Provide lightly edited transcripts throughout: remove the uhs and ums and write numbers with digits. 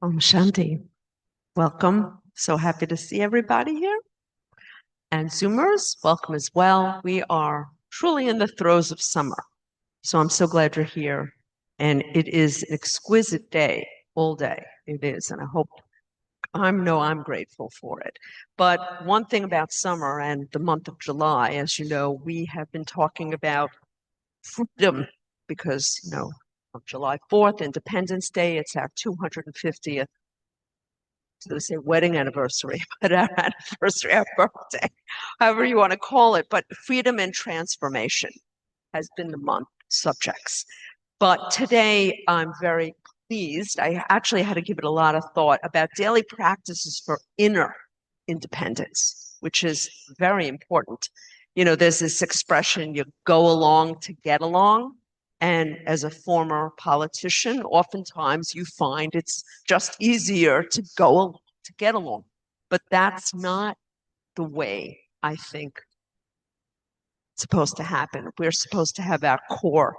Shanti, welcome. So happy to see everybody here. And Zoomers, welcome as well. We are truly in the throes of summer. So I'm so glad you're here. And it is an exquisite day, all day. It is. And I'm grateful for it. But one thing about summer and the month of July, as you know, we have been talking about freedom because, on July 4th, Independence Day, it's our 250th, going to say wedding anniversary, but our anniversary, our birthday, however you want to call it. But freedom and transformation has been the month subjects. But today I'm very pleased. I actually had to give it a lot of thought about daily practices for inner independence, which is very important. There's this expression, you go along to get along. And as a former politician, oftentimes you find it's just easier to go along to get along. But that's not the way I think it's supposed to happen. We're supposed to have our core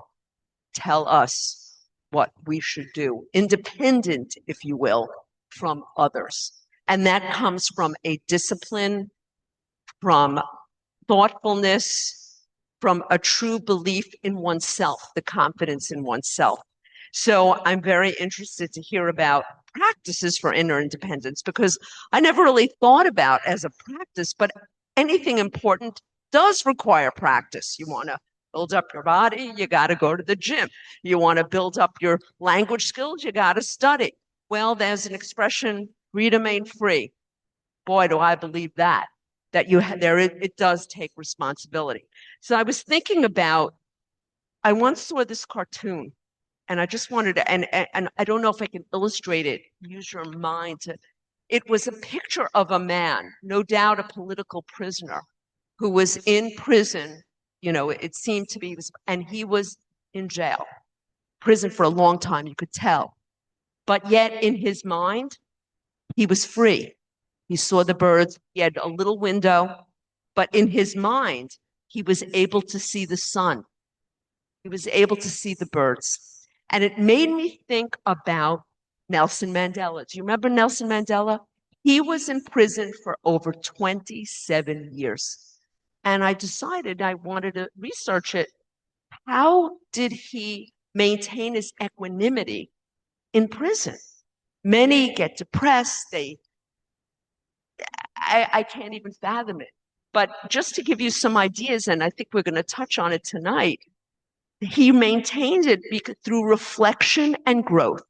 tell us what we should do, independent, if you will, from others. And that comes from a discipline, from thoughtfulness, from a true belief in oneself, the confidence in oneself. So I'm very interested to hear about practices for inner independence because I never really thought about as a practice, but anything important does require practice. You want to build up your body, you got to go to the gym. You want to build up your language skills, you got to study. Well, there's an expression, freedom ain't free. Boy, do I believe that it does take responsibility. So I was thinking about, I once saw this cartoon and I just wanted to, and I don't know if I can illustrate it, use your mind to, it was a picture of a man, no doubt a political prisoner, who was in prison. It seemed to be, and he was in jail, prison for a long time, you could tell. But yet in his mind, he was free. He saw the birds. He had a little window, but in his mind, he was able to see the sun. He was able to see the birds. And it made me think about Nelson Mandela. Do you remember Nelson Mandela? He was in prison for over 27 years. And I decided I wanted to research it. How did he maintain his equanimity in prison? Many get depressed. I can't even fathom it. But just to give you some ideas, and I think we're going to touch on it tonight, he maintained it through reflection and growth.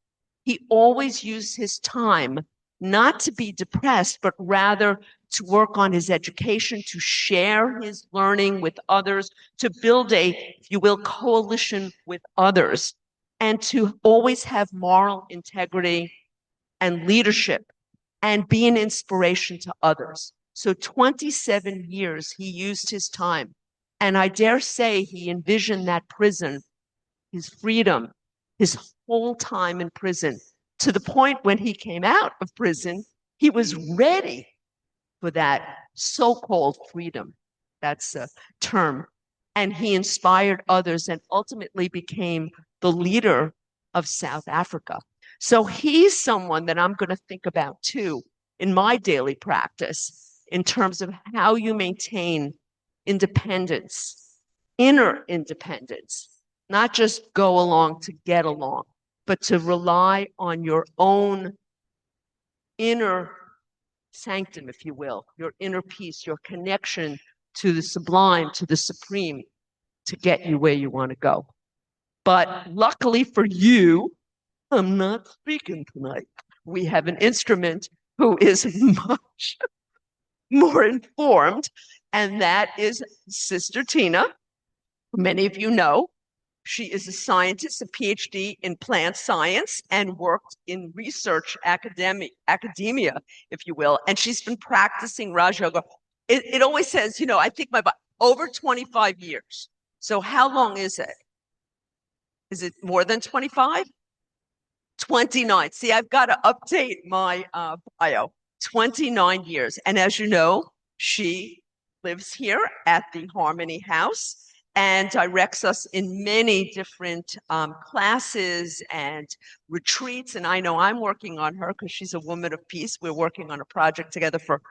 He always used his time not to be depressed, but rather to work on his education, to share his learning with others, to build a, if you will, coalition with others, and to always have moral integrity and leadership and be an inspiration to others. So 27 years he used his time. And I dare say he envisioned that prison, his freedom, his whole time in prison, to the point when he came out of prison, he was ready for that so-called freedom. That's a term. And he inspired others and ultimately became the leader of South Africa. So he's someone that I'm going to think about too in my daily practice in terms of how you maintain independence, inner independence, not just go along to get along, but to rely on your own inner sanctum, if you will, your inner peace, your connection to the sublime, to the supreme, to get you where you want to go. But luckily for you, I'm not speaking tonight. We have an instrument who is much more informed, and that is Sister Tina. Many of you know. She is a scientist, a PhD in plant science, and worked in research academia, if you will. And she's been practicing Raj Yoga. It always says, I think over 25 years. So how long is it? Is it more than 25? 29. See, I've got to update my bio. 29 years. And as you know, she lives here at the Harmony House. and directs us in many different classes and retreats. And I know I'm working on her because she's a woman of peace. We're working on a project together for a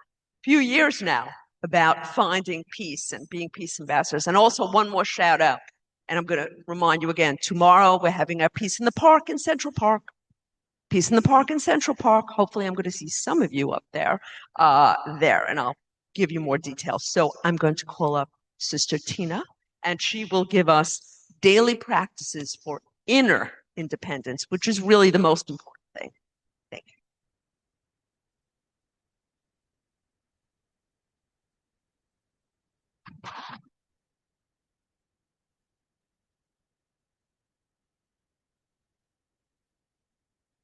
few years now about finding peace and being peace ambassadors. And also one more shout out, and I'm going to remind you again, tomorrow we're having our Peace in the Park in Central Park. Peace in the Park in Central Park. Hopefully I'm going to see some of you up there, and I'll give you more details. So I'm going to call up Sister Tina, and she will give us daily practices for inner independence, which is really the most important thing. Thank you.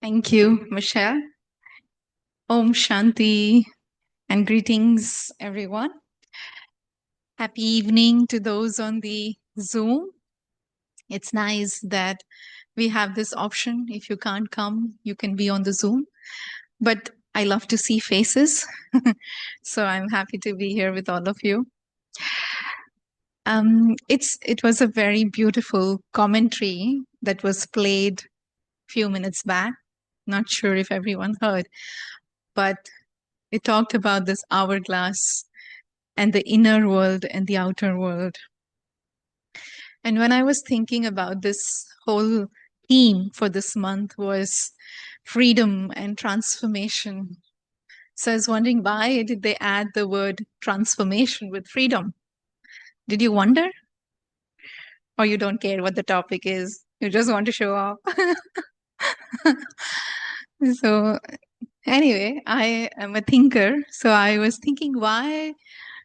Thank you, Michelle. Om Shanti and greetings, everyone. Happy evening to those on the Zoom. It's nice that we have this option. If you can't come, you can be on the Zoom. But I love to see faces. So I'm happy to be here with all of you. It was a very beautiful commentary that was played a few minutes back. Not sure if everyone heard, but it talked about this hourglass and the inner world and the outer world. And when I was thinking about this whole theme for this month was freedom and transformation. So I was wondering, why did they add the word transformation with freedom? Did you wonder? Or you don't care what the topic is? You just want to show off? So anyway, I am a thinker. So I was thinking, why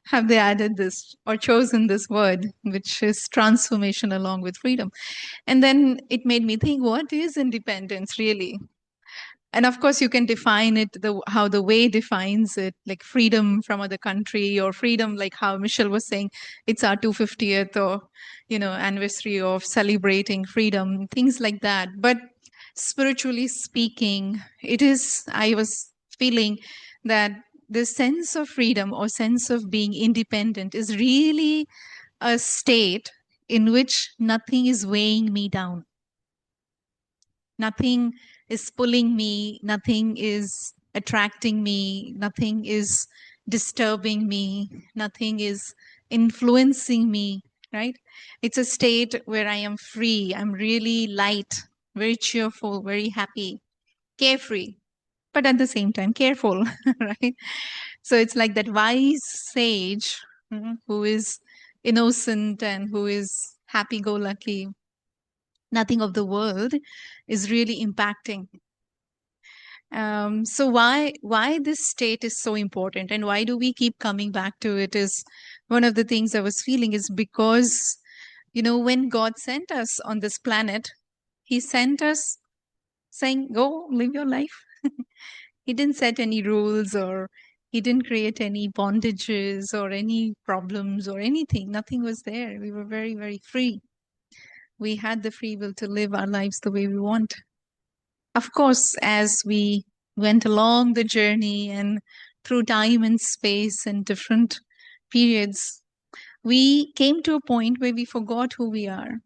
have they added this or chosen this word, which is transformation along with freedom? And then it made me think, what is independence really? And of course, you can define it how the way defines it, like freedom from other country, or freedom, like how Michelle was saying, it's our 250th or anniversary of celebrating freedom, things like that. But spiritually speaking, I was feeling that the sense of freedom or sense of being independent is really a state in which nothing is weighing me down. Nothing is pulling me, nothing is attracting me, nothing is disturbing me, nothing is influencing me, right? It's a state where I am free, I'm really light, very cheerful, very happy, carefree, but at the same time careful, right? So it's like that wise sage who is innocent and who is happy-go-lucky. Nothing of the world is really impacting. So why this state is so important and why do we keep coming back to it is one of the things I was feeling is because, when God sent us on this planet, he sent us saying, go live your life. He didn't set any rules or he didn't create any bondages or any problems or anything. Nothing was there. We were very, very free. We had the free will to live our lives the way we want. Of course, as we went along the journey and through time and space and different periods, we came to a point where we forgot who we are.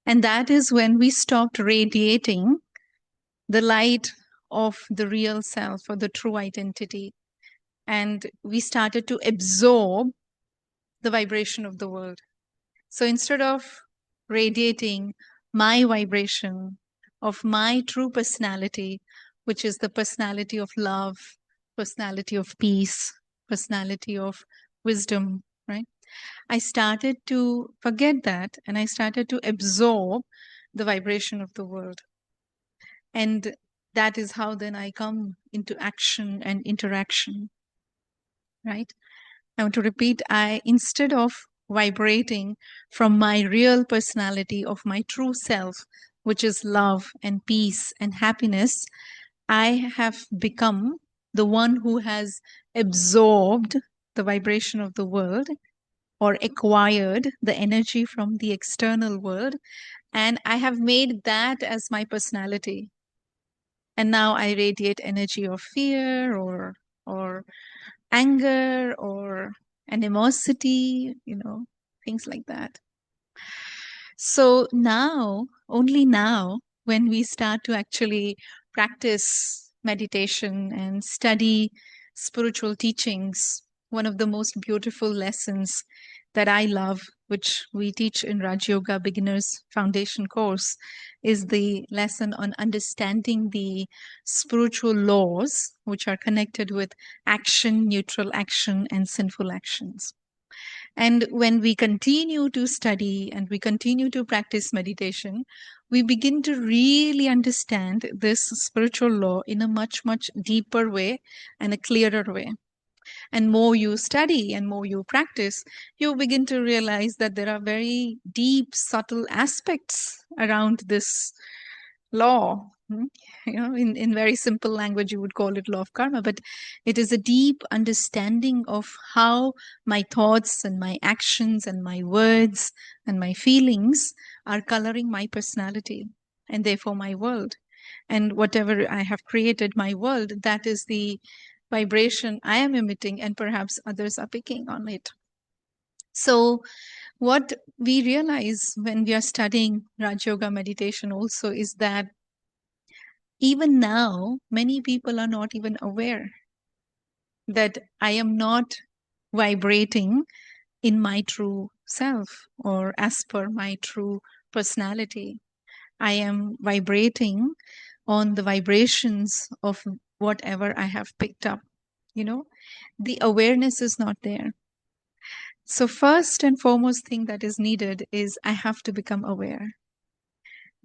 And that is when we stopped radiating the light of the real self or the true identity. And we started to absorb the vibration of the world. So instead of radiating my vibration of my true personality, which is the personality of love, personality of peace, personality of wisdom, right? I started to forget that and I started to absorb the vibration of the world. And that is how then I come into action and interaction, right? I want to repeat, instead of vibrating from my real personality of my true self, which is love and peace and happiness, I have become the one who has absorbed the vibration of the world or acquired the energy from the external world. And I have made that as my personality. And now I radiate energy of fear or anger or animosity, things like that. So now, only now, when we start to actually practice meditation and study spiritual teachings, one of the most beautiful lessons that I love, which we teach in Raj Yoga Beginners Foundation course, is the lesson on understanding the spiritual laws which are connected with action, neutral action, and sinful actions. And when we continue to study and we continue to practice meditation, we begin to really understand this spiritual law in a much, much deeper way and a clearer way. And more you study and more you practice, you begin to realize that there are very deep, subtle aspects around this law. In very simple language, you would call it law of karma, but it is a deep understanding of how my thoughts and my actions and my words and my feelings are coloring my personality and therefore my world. And whatever I have created, my world, that is the vibration I am emitting, and perhaps others are picking on it. So, what we realize when we are studying Raj Yoga meditation also is that even now, many people are not even aware that I am not vibrating in my true self or as per my true personality. I am vibrating on the vibrations of whatever I have picked up. You know, the awareness is not there. So, first and foremost thing that is needed is I have to become aware.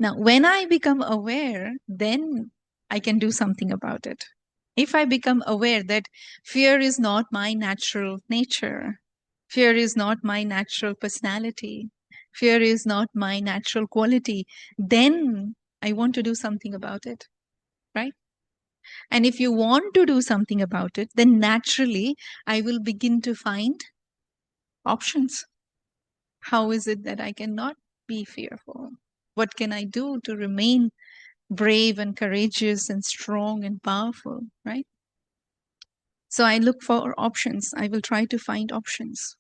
Now, when I become aware, then I can do something about it. If I become aware that fear is not my natural nature, fear is not my natural personality, fear is not my natural quality, then I want to do something about it, right? And if you want to do something about it, then naturally I will begin to find options. How is it that I cannot be fearful? What can I do to remain brave and courageous and strong and powerful, right? So I look for options. I will try to find options.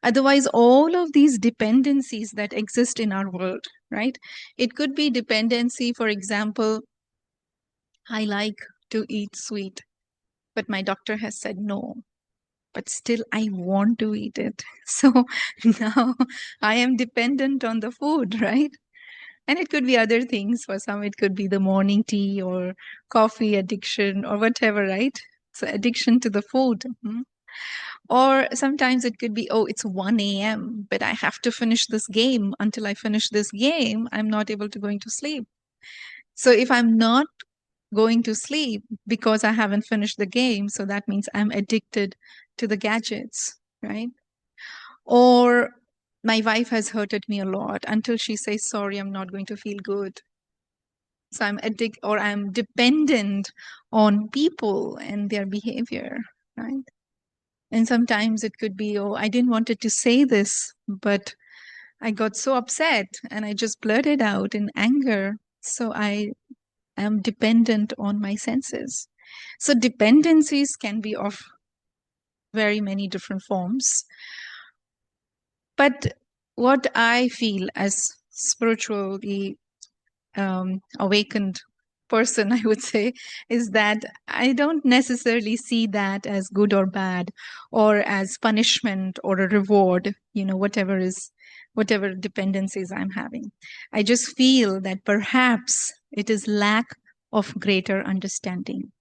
Otherwise, all of these dependencies that exist in our world, right? It could be dependency, for example, I like to eat sweet, but my doctor has said no, but still I want to eat it. So now I am dependent on the food, right? And it could be other things. For some, it could be the morning tea or coffee addiction or whatever, right? So addiction to the food. Or sometimes it could be, oh, it's 1 a.m., but I have to finish this game. Until I finish this game, I'm not able to going to sleep. So if I'm not going to sleep because I haven't finished the game, so that means I'm addicted to the gadgets, right? Or my wife has hurted me a lot. Until she says sorry, I'm not going to feel good. So I'm addicted or I'm dependent on people and their behavior, right? And sometimes it could be, oh, I didn't wanted to say this, but I got so upset and I just blurted out in anger. So I am dependent on my senses. So dependencies can be of very many different forms. But what I feel as spiritually awakened person, I would say, is that I don't necessarily see that as good or bad or as punishment or a reward, whatever dependencies I'm having. I just feel that perhaps it is lack of greater understanding.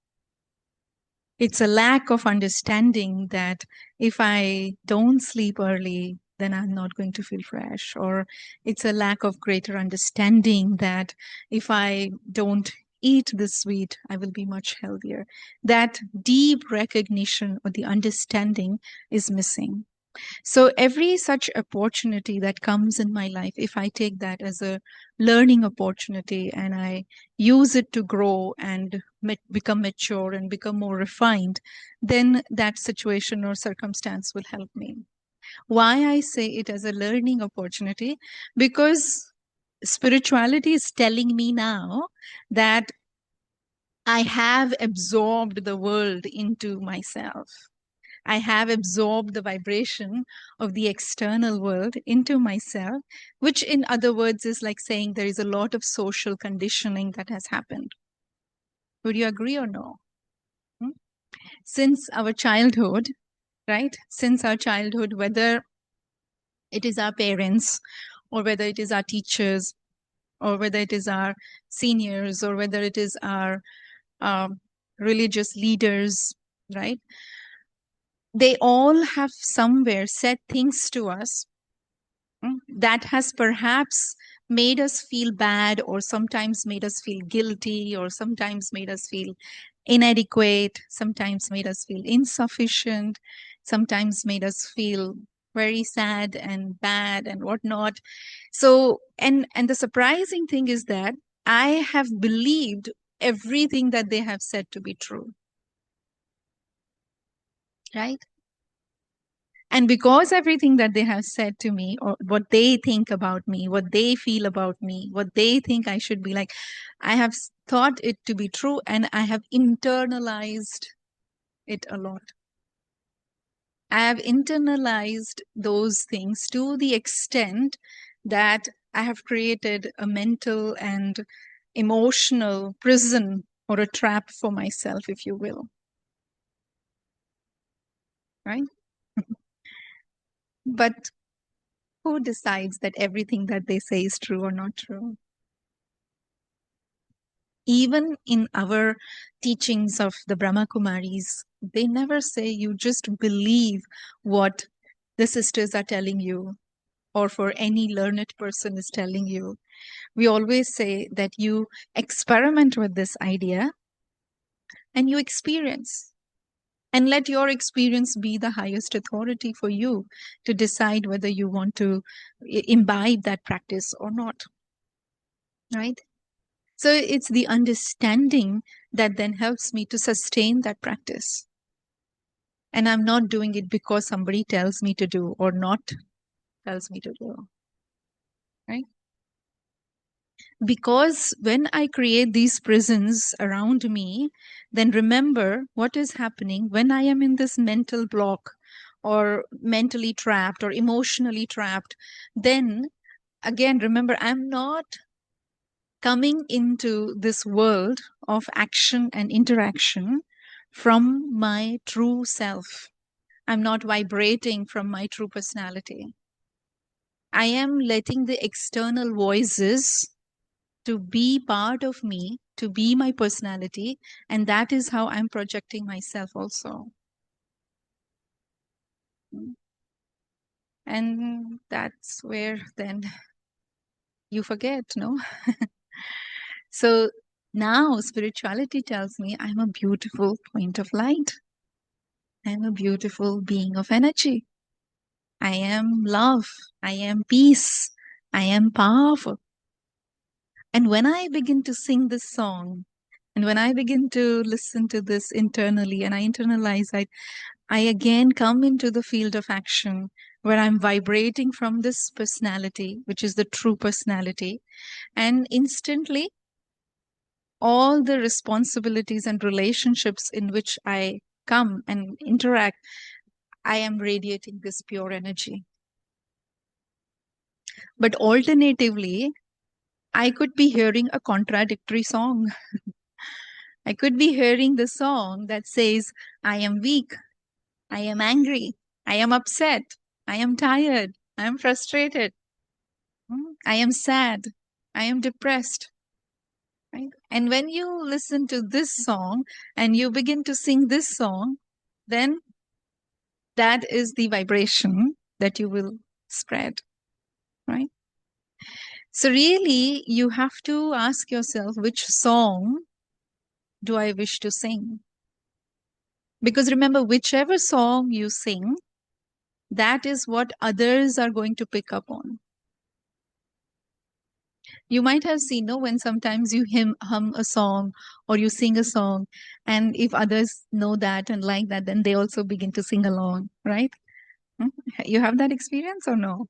It's a lack of understanding that if I don't sleep early, then I'm not going to feel fresh. Or it's a lack of greater understanding that if I don't eat this sweet, I will be much healthier. That deep recognition or the understanding is missing. So every such opportunity that comes in my life, if I take that as a learning opportunity and I use it to grow and become mature and become more refined, then that situation or circumstance will help me. Why I say it as a learning opportunity? Because spirituality is telling me now that I have absorbed the world into myself. I have absorbed the vibration of the external world into myself, which in other words is like saying there is a lot of social conditioning that has happened. Would you agree or no? Hmm? Since our childhood, right? Since our childhood, whether it is our parents or whether it is our teachers or whether it is our seniors or whether it is our um, religious leaders, right? They all have somewhere said things to us that has perhaps made us feel bad or sometimes made us feel guilty or sometimes made us feel inadequate, sometimes made us feel insufficient, sometimes made us feel very sad and bad and whatnot. So, and the surprising thing is that I have believed everything that they have said to be true, right? And because everything that they have said to me, or what they think about me, what they feel about me, what they think I should be like, I have thought it to be true and I have internalized it a lot. I have internalized those things to the extent that I have created a mental and emotional prison or a trap for myself, if you will. Right? But who decides that everything that they say is true or not true? Even in our teachings of the Brahma Kumaris, they never say you just believe what the sisters are telling you or for any learned person is telling you. We always say that you experiment with this idea and you experience. And let your experience be the highest authority for you to decide whether you want to imbibe that practice or not. Right? So it's the understanding that then helps me to sustain that practice. And I'm not doing it because somebody tells me to do or not tells me to do. Right? Because when I create these prisons around me, then remember what is happening when I am in this mental block or mentally trapped or emotionally trapped. Then again, remember, I'm not coming into this world of action and interaction from my true self. I'm not vibrating from my true personality. I am letting the external voices to be part of me, to be my personality, and that is how I'm projecting myself also. And that's where then you forget, no? So now spirituality tells me I'm a beautiful point of light. I'm a beautiful being of energy. I am love. I am peace. I am powerful. And when I begin to sing this song, and when I begin to listen to this internally and I internalize it, I again come into the field of action where I'm vibrating from this personality, which is the true personality. And instantly, all the responsibilities and relationships in which I come and interact, I am radiating this pure energy. But alternatively, I could be hearing a contradictory song. I could be hearing the song that says, I am weak, I am angry, I am upset, I am tired, I am frustrated, I am sad, I am depressed. Right? And when you listen to this song and you begin to sing this song, then that is the vibration that you will spread. Right? So, really, you have to ask yourself, which song do I wish to sing? Because remember, whichever song you sing, that is what others are going to pick up on. You might have seen, no, when sometimes you hum a song or you sing a song, and if others know that and like that, then they also begin to sing along, right? Hmm? You have that experience or no?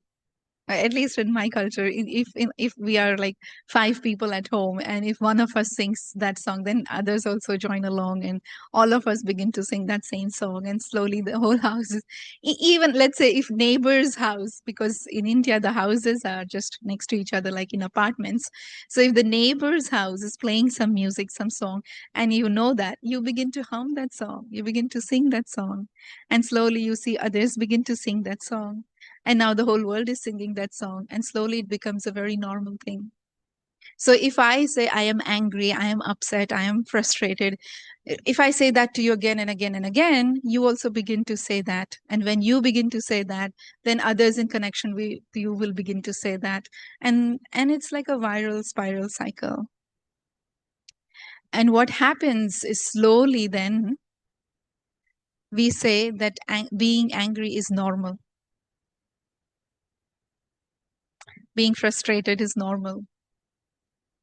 At least in my culture, if we are like five people at home, and if one of us sings that song, then others also join along, and all of us begin to sing that same song, and slowly the whole house is even, let's say, if neighbor's house, because in India the houses are just next to each other like in apartments. So if the neighbor's house is playing some music, some song, and you know that, you begin to hum that song, you begin to sing that song, and slowly you see others begin to sing that song, and now the whole world is singing that song, and slowly it becomes a very normal thing. So if I say I am angry, I am upset, I am frustrated, if I say that to you again and again and again, you also begin to say that. And when you begin to say that, then others in connection with you will begin to say that. And it's like a viral spiral cycle. And what happens is slowly then we say that being angry is normal. Being frustrated is normal.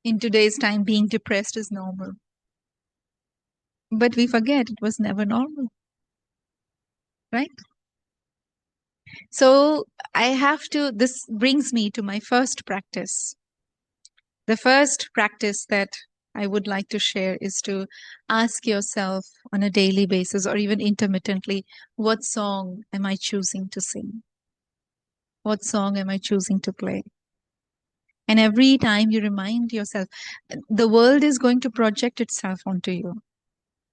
In today's time, being depressed is normal. But we forget it was never normal, right? So this brings me to my first practice. The first practice that I would like to share is to ask yourself on a daily basis or even intermittently, what song am I choosing to sing? What song am I choosing to play? And every time you remind yourself, the world is going to project itself onto you.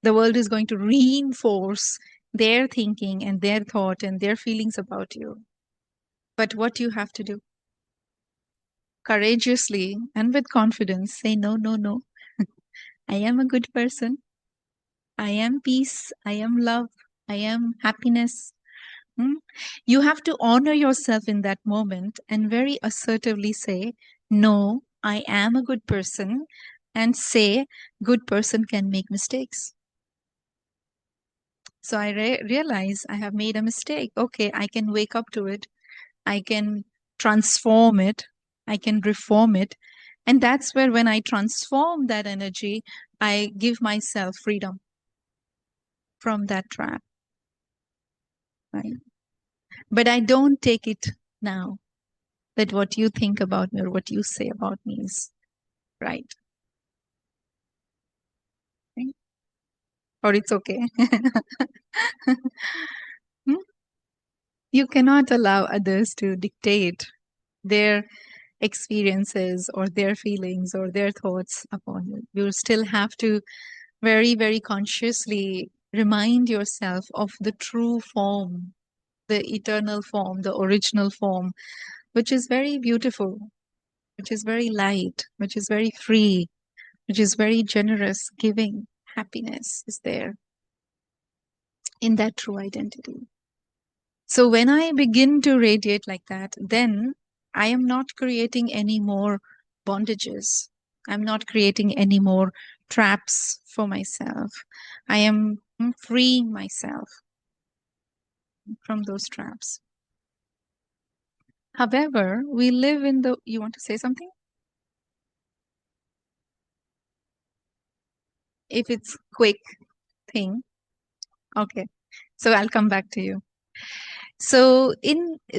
The world is going to reinforce their thinking and their thought and their feelings about you. But what you have to do, courageously and with confidence, say, no, no, no. I am a good person. I am peace. I am love. I am happiness. Hmm? You have to honor yourself in that moment and very assertively say, no, I am a good person. And say, good person can make mistakes. So I realize I have made a mistake. Okay, I can wake up to it. I can transform it. I can reform it. And that's where, when I transform that energy, I give myself freedom from that trap. Right? But I don't take it now that what you think about me or what you say about me is right. Right? Or it's okay. Hmm? You cannot allow others to dictate their experiences or their feelings or their thoughts upon you. You still have to very, very consciously remind yourself of the true form, the eternal form, the original form, which is very beautiful, which is very light, which is very free, which is very generous, giving. Happiness is there in that true identity. So when I begin to radiate like that, then I am not creating any more bondages. I'm not creating any more traps for myself. I am freeing myself from those traps. However, we live in the. You want to say something? If it's quick thing, okay. So I'll come back to you. So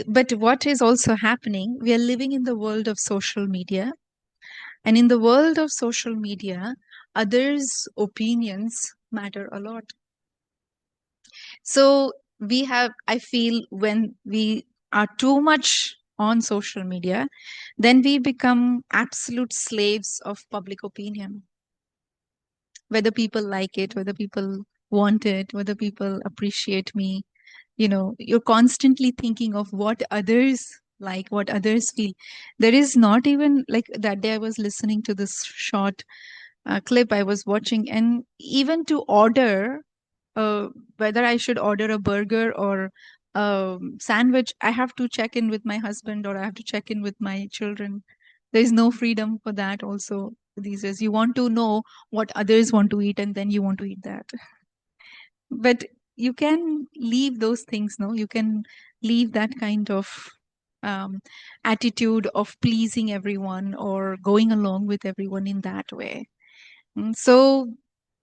but what is also happening? We are living in the world of social media, and in the world of social media, others' opinions matter a lot. So I feel when we are too much on social media, then we become absolute slaves of public opinion. Whether people like it, whether people want it, whether people appreciate me, you're constantly thinking of what others like, what others feel. There is not even, like, that day I was listening to this short clip I was watching, and even to order whether I should order a burger or a sandwich, I have to check in with my husband or I have to check in with my children. There is no freedom for that also these days. You want to know what others want to eat, and then you want to eat that. But you can leave those things, no? You can leave that kind of um, attitude of pleasing everyone or going along with everyone in that way. So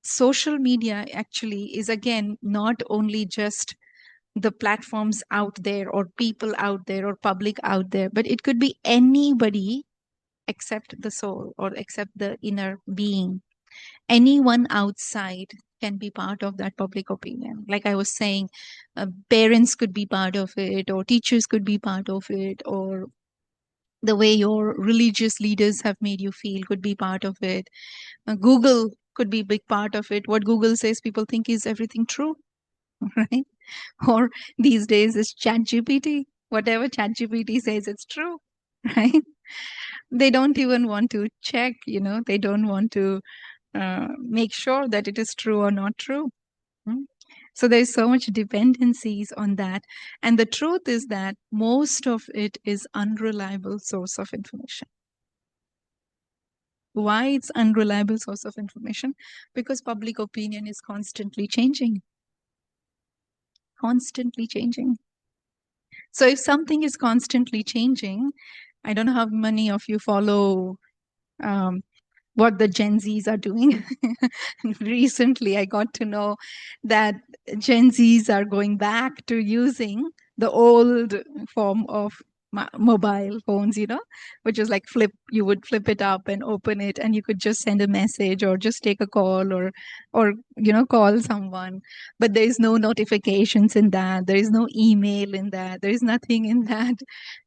social media actually is, again, not only just the platforms out there or people out there or public out there, but it could be anybody except the soul or except the inner being. Anyone outside can be part of that public opinion. Like I was saying, parents could be part of it, or teachers could be part of it, or the way your religious leaders have made you feel could be part of it. Google could be a big part of it. What Google says, people think is everything true, right? Or these days is ChatGPT. Whatever ChatGPT says, it's true, right? They don't even want to check, they don't want to make sure that it is true or not true. Mm. So there's so much dependencies on that. And the truth is that most of it is unreliable source of information. Why it's unreliable source of information? Because public opinion is constantly changing. Constantly changing. So if something is constantly changing, I don't know how many of you follow um, what the Gen Zs are doing. Recently, I got to know that Gen Zs are going back to using the old form of mobile phones, which is like you would flip it up and open it, and you could just send a message or just take a call or call someone. But there is no notifications in that. There is no email in that. There is nothing in that.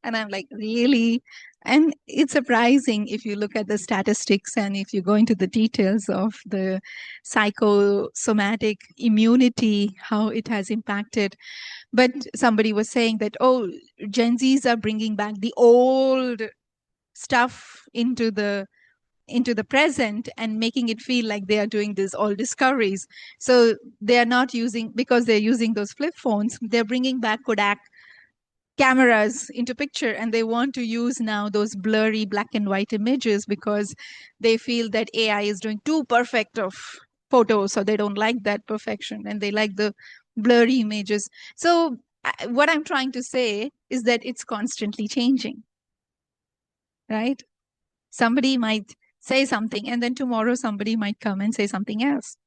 And I'm like, really? And it's surprising if you look at the statistics and if you go into the details of the psychosomatic immunity, how it has impacted. But somebody was saying that, oh, Gen Zs are bringing back the old stuff into the present and making it feel like they are doing these old discoveries. So they are not using, because they're using those flip phones, they're bringing back Kodak cameras into picture, and they want to use now those blurry black and white images because they feel that AI is doing too perfect of photos, so they don't like that perfection and they like the blurry images. So what I'm trying to say is that it's constantly changing, right? Somebody might say something and then tomorrow somebody might come and say something else.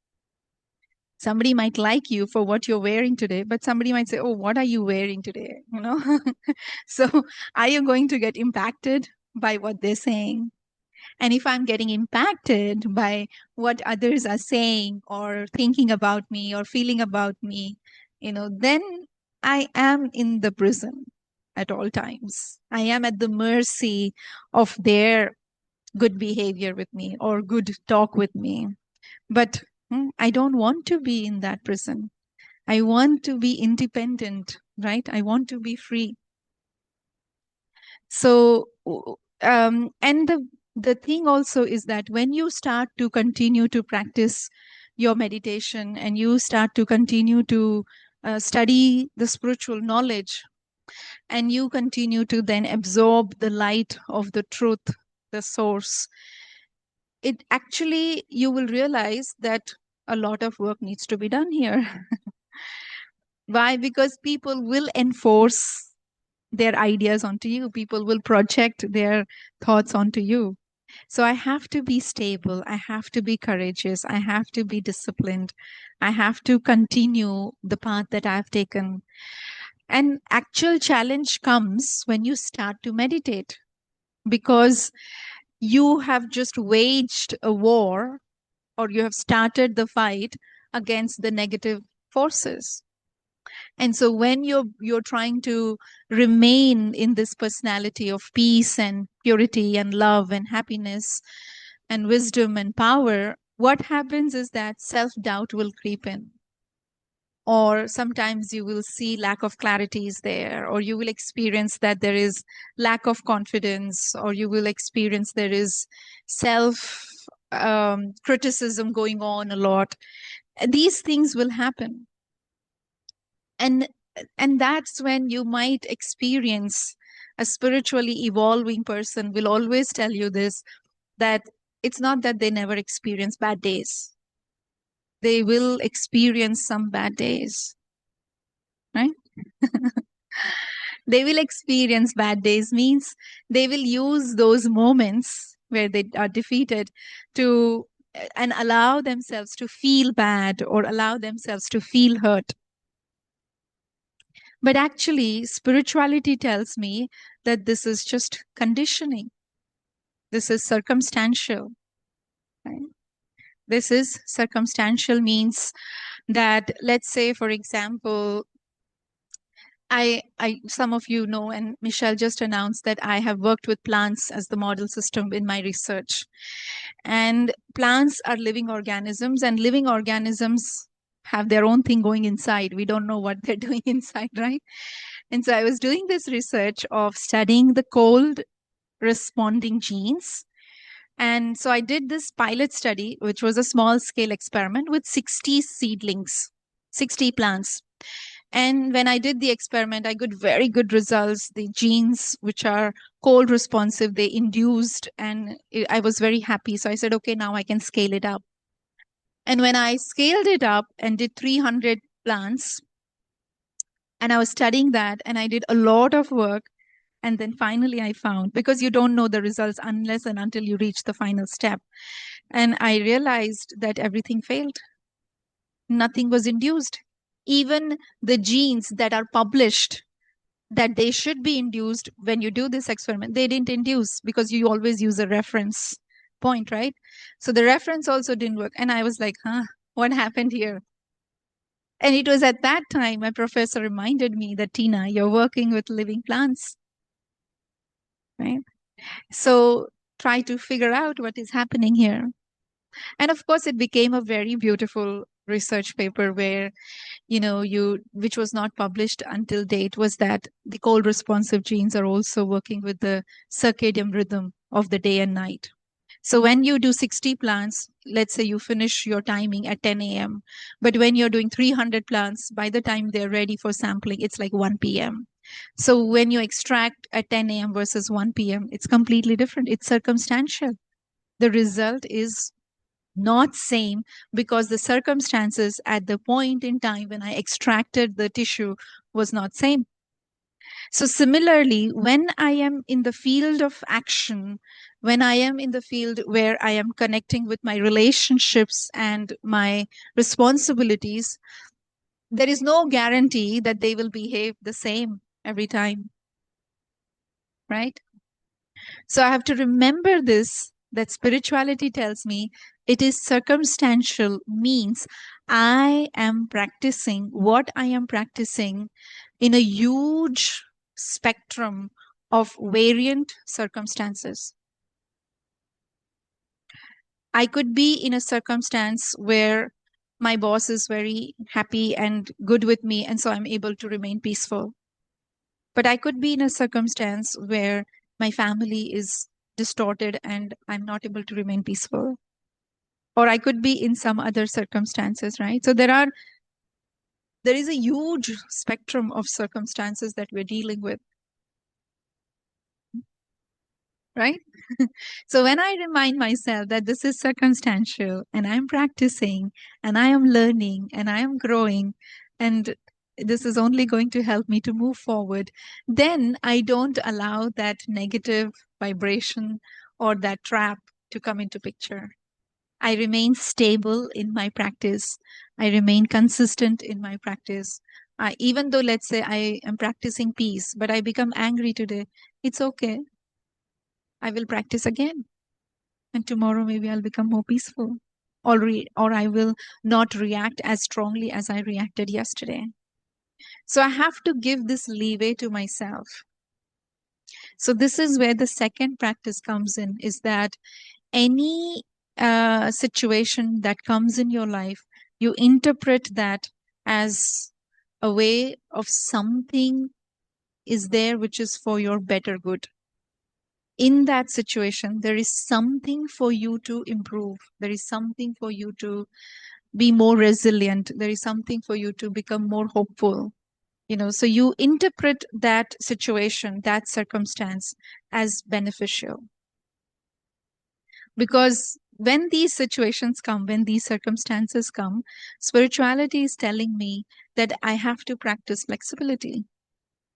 Somebody might like you for what you're wearing today, but somebody might say, oh, what are you wearing today? So are you going to get impacted by what they're saying? And if I'm getting impacted by what others are saying or thinking about me or feeling about me, then I am in the prison at all times. I am at the mercy of their good behavior with me or good talk with me. But I don't want to be in that prison. I want to be independent, right? I want to be free. So, and the thing also is that when you start to continue to practice your meditation and you start to continue to study the spiritual knowledge, and you continue to then absorb the light of the truth, the source, it actually, you will realize that a lot of work needs to be done here. Why? Because people will enforce their ideas onto you. People will project their thoughts onto you. So I have to be stable. I have to be courageous. I have to be disciplined. I have to continue the path that I've taken. And actual challenge comes when you start to meditate, because you have just waged a war, or you have started the fight against the negative forces. And so when you're trying to remain in this personality of peace and purity and love and happiness and wisdom and power, what happens is that self-doubt will creep in. Or sometimes you will see lack of clarity is there, or you will experience that there is lack of confidence, or you will experience there is self criticism going on a lot. These things will happen. And that's when you might experience, a spiritually evolving person will always tell you this, that it's not that they never experience bad days. They will experience some bad days, right? They will experience bad days, means they will use those moments where they are defeated to and allow themselves to feel bad or allow themselves to feel hurt. But actually, spirituality tells me that this is just conditioning. This is circumstantial. Right? This is circumstantial means that, let's say, for example, some of you know, and Michelle just announced that I have worked with plants as the model system in my research. And plants are living organisms, and living organisms have their own thing going inside. We don't know what they're doing inside, right? And so I was doing this research of studying the cold responding genes. And so I did this pilot study, which was a small scale experiment with 60 seedlings, 60 plants. And when I did the experiment, I got very good results. The genes, which are cold responsive, they induced, and I was very happy. So I said, okay, now I can scale it up. And when I scaled it up and did 300 plants, and I was studying that, and I did a lot of work. And then finally, I found, because you don't know the results unless and until you reach the final step. And I realized that everything failed. Nothing was induced. Even the genes that are published that they should be induced when you do this experiment, they didn't induce because you always use a reference point, right? So the reference also didn't work. And I was like, what happened here? And it was at that time my professor reminded me that, Tina, you're working with living plants, right? So try to figure out what is happening here. And of course, it became a very beautiful research paper where, which was not published until date, was that the cold responsive genes are also working with the circadian rhythm of the day and night. So when you do 60 plants, let's say you finish your timing at 10 a.m., but when you're doing 300 plants, by the time they're ready for sampling, it's like 1 p.m. So when you extract at 10 a.m. versus 1 p.m., it's completely different. It's circumstantial. The result is not same because the circumstances at the point in time when I extracted the tissue was not same. So similarly, when I am in the field of action, when I am in the field where I am connecting with my relationships and my responsibilities, there is no guarantee that they will behave the same every time, right? So I have to remember this, that spirituality tells me it is circumstantial, means I am practicing what I am practicing in a huge spectrum of variant circumstances. I could be in a circumstance where my boss is very happy and good with me, and so I'm able to remain peaceful. But I could be in a circumstance where my family is distorted and I'm not able to remain peaceful. Or I could be in some other circumstances, right? So there is a huge spectrum of circumstances that we're dealing with, right? So when I remind myself that this is circumstantial and I'm practicing and I am learning and I am growing and this is only going to help me to move forward, then I don't allow that negative vibration or that trap to come into picture. I remain stable in my practice. I remain consistent in my practice. Even though, let's say, I am practicing peace, but I become angry today, it's okay. I will practice again. And tomorrow, maybe I'll become more peaceful. Or I will not react as strongly as I reacted yesterday. So I have to give this leeway to myself. So this is where the second practice comes in, is that any situation that comes in your life, you interpret that as a way of something is there which is for your better good. In that situation, there is something for you to improve. There is something for you to be more resilient. There is something for you to become more hopeful. So you interpret that situation, that circumstance as beneficial. Because when these situations come, when these circumstances come, spirituality is telling me that I have to practice flexibility,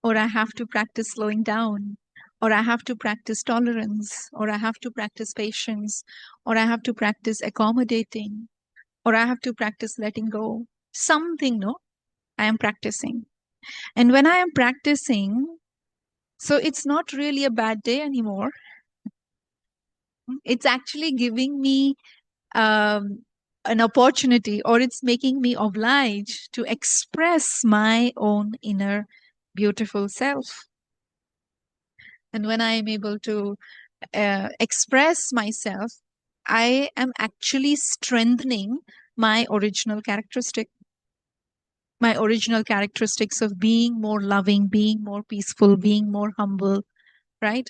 or I have to practice slowing down, or I have to practice tolerance, or I have to practice patience, or I have to practice accommodating, or I have to practice letting go. Something, no, I am practicing. And when I am practicing, so it's not really a bad day anymore. It's actually giving me um, an opportunity, or it's making me obliged to express my own inner beautiful self. And when I am able to express myself, I am actually strengthening my original characteristic, my original characteristics of being more loving, being more peaceful, being more humble, right?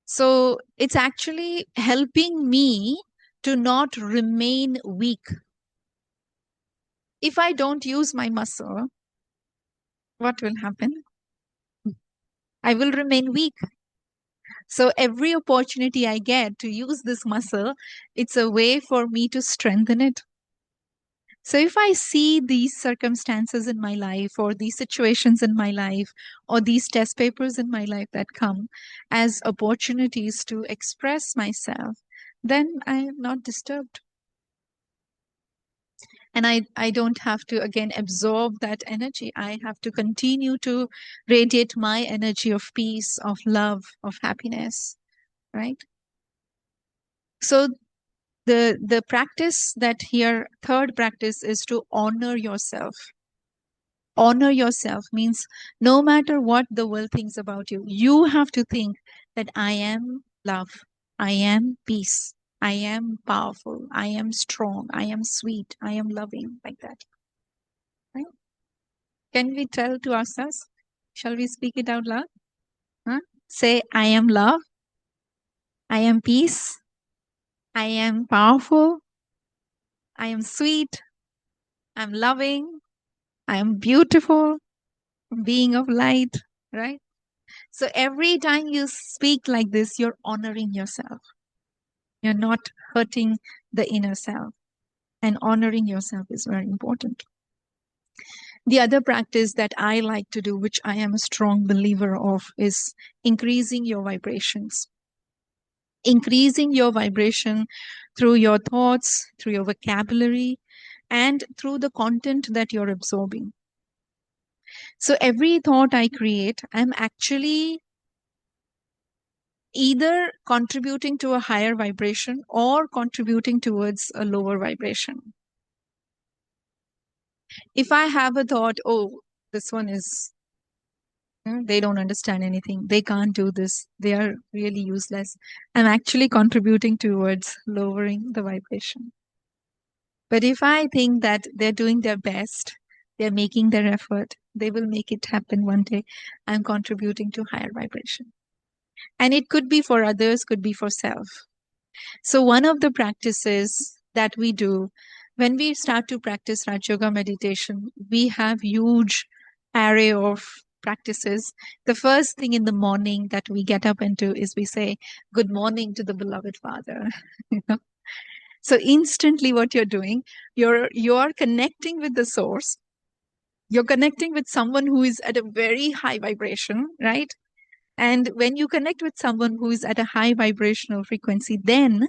So it's actually helping me to not remain weak. If I don't use my muscle, what will happen? I will remain weak. So every opportunity I get to use this muscle, it's a way for me to strengthen it. So if I see these circumstances in my life, or these situations in my life, or these test papers in my life that come as opportunities to express myself, then I am not disturbed. And I don't have to again absorb that energy. I have to continue to radiate my energy of peace, of love, of happiness, right? So the practice that here, third practice, is to honor yourself. Honor yourself means no matter what the world thinks about you, you have to think that I am love, I am peace, I am powerful, I am strong, I am sweet, I am loving, like that. Right? Can we tell to ourselves? Shall we speak it out loud? Huh? Say, I am love, I am peace, I am powerful, I am sweet, I'm loving, I am beautiful, being of light, right? So every time you speak like this, you're honoring yourself. You're not hurting the inner self. And honoring yourself is very important. The other practice that I like to do, which I am a strong believer of, is increasing your vibrations. Increasing your vibration through your thoughts, through your vocabulary, and through the content that you're absorbing. So every thought I create, I'm actually either contributing to a higher vibration or contributing towards a lower vibration. If I have a thought, oh, this one is, they don't understand anything, they can't do this, they are really useless, I'm actually contributing towards lowering the vibration. But if I think that they're doing their best, they're making their effort, they will make it happen one day, I'm contributing to higher vibration. And it could be for others, could be for self. So one of the practices that we do when we start to practice Raj Yoga meditation, we have huge array of practices. The first thing in the morning that we get up and do is we say, good morning to the beloved Father. You know? So instantly what you're doing, you're connecting with the source. You're connecting with someone who is at a very high vibration, right? And when you connect with someone who is at a high vibrational frequency, then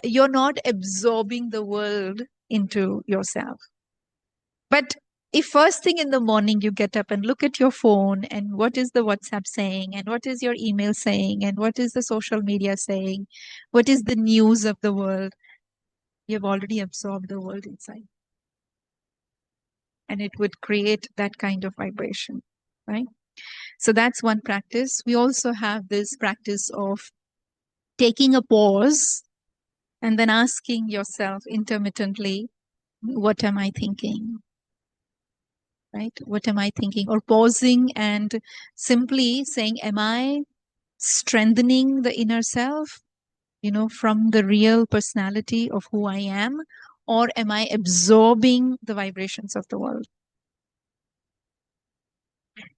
you're not absorbing the world into yourself. But if first thing in the morning you get up and look at your phone, and what is the WhatsApp saying, and what is your email saying, and what is the social media saying, what is the news of the world, you've already absorbed the world inside. And it would create that kind of vibration, right? So that's one practice. We also have this practice of taking a pause and then asking yourself intermittently, what am I thinking? Right? What am I thinking? Or pausing and simply saying, am I strengthening the inner self, from the real personality of who I am? Or am I absorbing the vibrations of the world?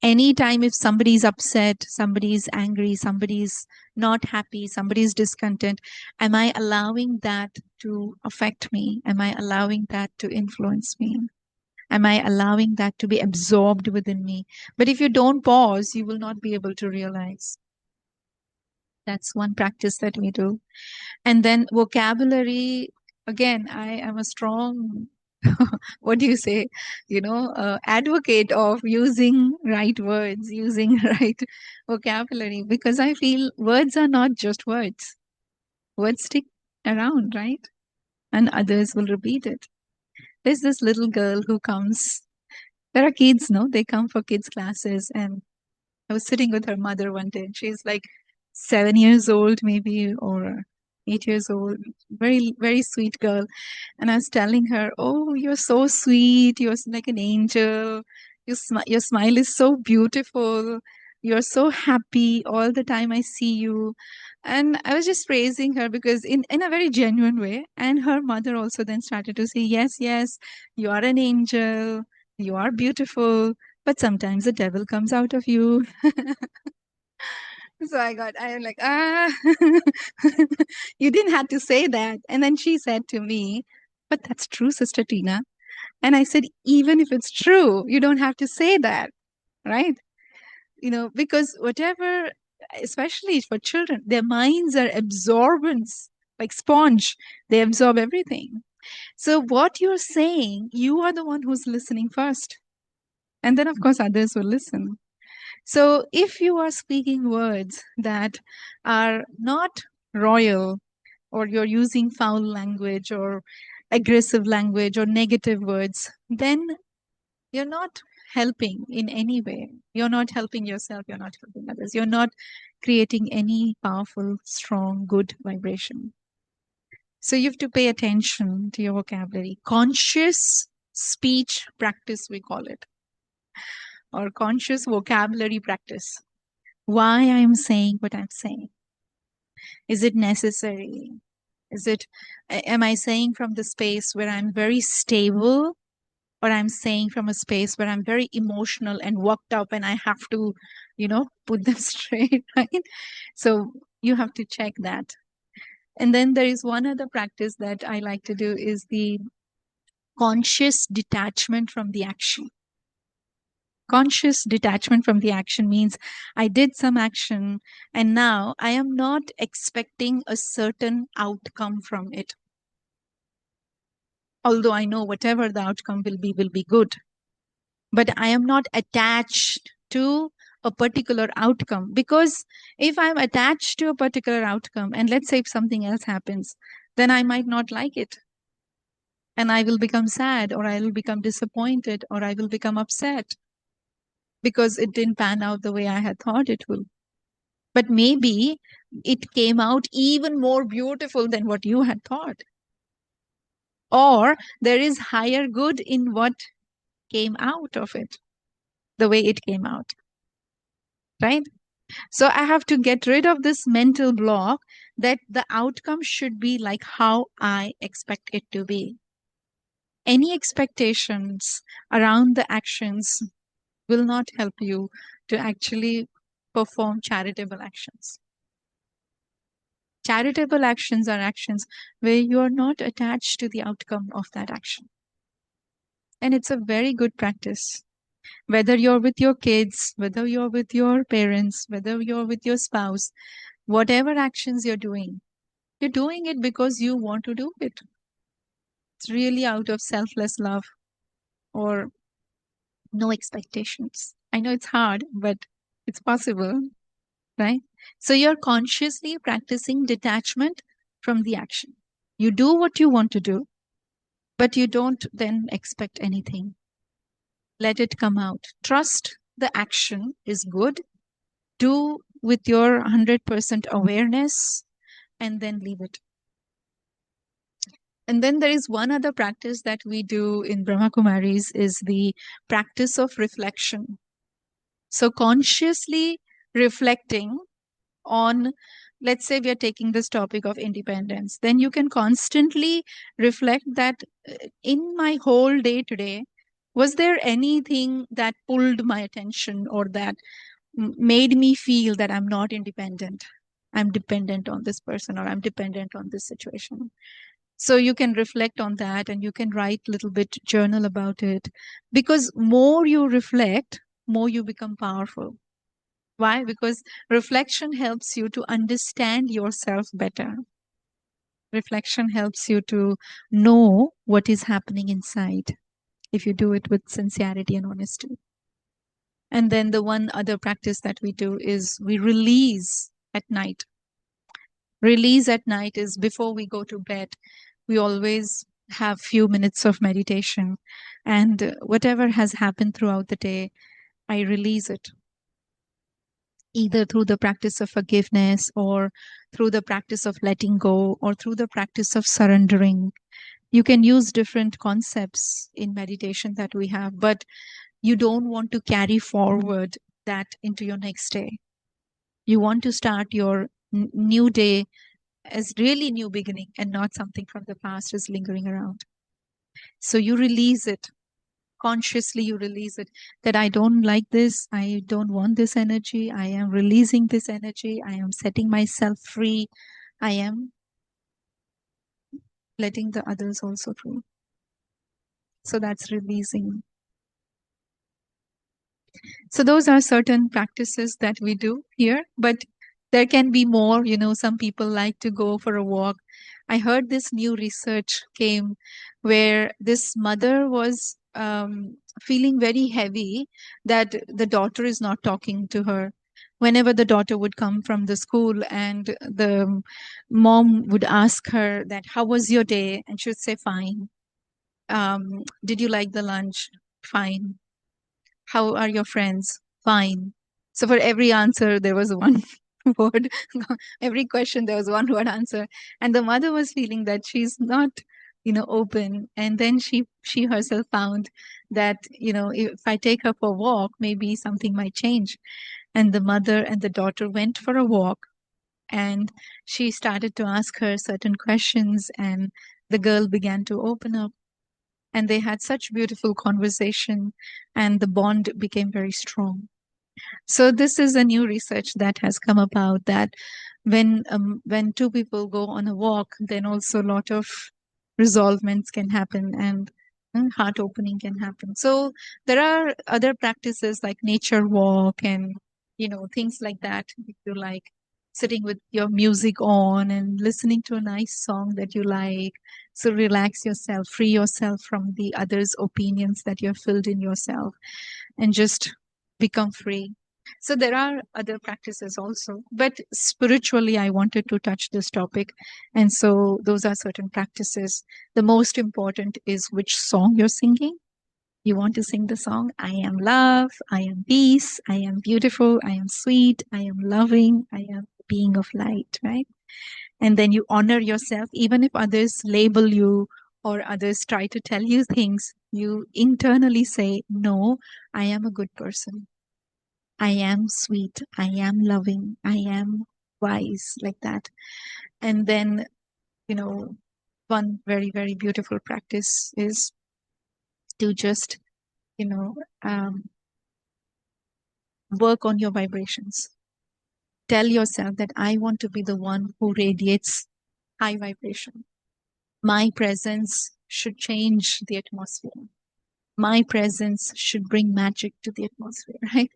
Anytime if somebody's upset, somebody's angry, somebody's not happy, somebody's discontent, am I allowing that to affect me? Am I allowing that to influence me? Am I allowing that to be absorbed within me? But if you don't pause, you will not be able to realize. That's one practice that we do. And then vocabulary, again, I am a strong what do you say, advocate of using right words, using right vocabulary, because I feel words are not just words. Words stick around, right? And others will repeat it. There's this little girl who comes. There are kids, no? They come for kids' classes, and I was sitting with her mother one day, and she's like 7 years old, maybe, or 8 years old. Very, very sweet girl. And I was telling her, "Oh, you're so sweet. You're like an angel. Your smile is so beautiful. You're so happy all the time I see you." And I was just praising her because in a very genuine way. And her mother also then started to say, "Yes, yes, you are an angel. You are beautiful. But sometimes the devil comes out of you." So I am like, you didn't have to say that. And then she said to me, "But that's true, Sister Tina." And I said, "Even if it's true, you don't have to say that, right?" Because whatever, especially for children, their minds are absorbents, like sponge. They absorb everything. So what you're saying, you are the one who's listening first. And then, of course, others will listen. So if you are speaking words that are not royal, or you're using foul language or aggressive language or negative words, then you're not helping in any way. You're not helping yourself, you're not helping others. You're not creating any powerful, strong, good vibration. So you have to pay attention to your vocabulary. Conscious speech practice, we call it, or conscious vocabulary practice. Why I'm saying what I'm saying. Is it necessary? Am I saying from the space where I'm very stable, or I'm saying from a space where I'm very emotional and worked up and I have to, put them straight, right? So you have to check that. And then there is one other practice that I like to do is the conscious detachment from the action. Conscious detachment from the action means I did some action and now I am not expecting a certain outcome from it. Although I know whatever the outcome will be good. But I am not attached to a particular outcome, because if I'm attached to a particular outcome, and let's say if something else happens, then I might not like it. And I will become sad, or I will become disappointed, or I will become upset because it didn't pan out the way I had thought it will. But maybe it came out even more beautiful than what you had thought. Or there is higher good in what came out of it, the way it came out. Right? So I have to get rid of this mental block that the outcome should be like how I expect it to be. Any expectations around the actions will not help you to actually perform charitable actions. Charitable actions are actions where you are not attached to the outcome of that action. And it's a very good practice. Whether you're with your kids, whether you're with your parents, whether you're with your spouse, whatever actions you're doing it because you want to do it. It's really out of selfless love or no expectations. I know it's hard, but it's possible, right? So you're consciously practicing detachment from the action. You do what you want to do, but you don't then expect anything. Let it come out. Trust the action is good. Do with your 100% awareness and then leave it. And then there is one other practice that we do in Brahma Kumaris is the practice of reflection. So consciously reflecting on, let's say we are taking this topic of independence, then you can constantly reflect that in my whole day today, was there anything that pulled my attention or that made me feel that I'm not independent? I'm dependent on this person, or I'm dependent on this situation. So you can reflect on that and you can write a little bit journal about it, because more you reflect, more you become powerful. Why? Because reflection helps you to understand yourself better. Reflection helps you to know what is happening inside if you do it with sincerity and honesty. And then the one other practice that we do is we release at night. Release at night is before we go to bed. We always have few minutes of meditation, and whatever has happened throughout the day, I release it either through the practice of forgiveness or through the practice of letting go or through the practice of surrendering. You can use different concepts in meditation that we have, but you don't want to carry forward that into your next day. You want to start your new day as really new beginning and not something from the past is lingering around. So you release it. Consciously you release it, that I don't like this, I don't want this energy, I am releasing this energy, I am setting myself free, I am letting the others also free. So that's releasing. So those are certain practices that we do here, but there can be more. Some people like to go for a walk. I heard this new research came where this mother was feeling very heavy that the daughter is not talking to her. Whenever the daughter would come from the school and the mom would ask her that, how was your day? And she would say, fine. Did you like the lunch? Fine. How are your friends? Fine. So for every answer, there was one word. Every question, there was one word answer. And the mother was feeling that she's not, open. And then she herself found that, if I take her for a walk, maybe something might change. And the mother and the daughter went for a walk, and she started to ask her certain questions, and the girl began to open up, and they had such beautiful conversation, and the bond became very strong. So this is a new research that has come about, that when two people go on a walk, then also a lot of resolvements can happen, and heart opening can happen. So there are other practices like nature walk and things like that. If you like sitting with your music on and listening to a nice song that you like, so relax yourself, free yourself from the others' opinions that you're filled in yourself, and just become free. So there are other practices also, but spiritually, I wanted to touch this topic. And so those are certain practices. The most important is which song you're singing. You want to sing the song, I am love, I am peace, I am beautiful, I am sweet, I am loving, I am being of light, right? And then you honor yourself, even if others label you or others try to tell you things, you internally say, no, I am a good person. I am sweet. I am loving. I am wise, like that. And then, one very, very beautiful practice is to just, you know, um, work on your vibrations. Tell yourself that I want to be the one who radiates high vibration. My presence should change the atmosphere. My presence should bring magic to the atmosphere, right?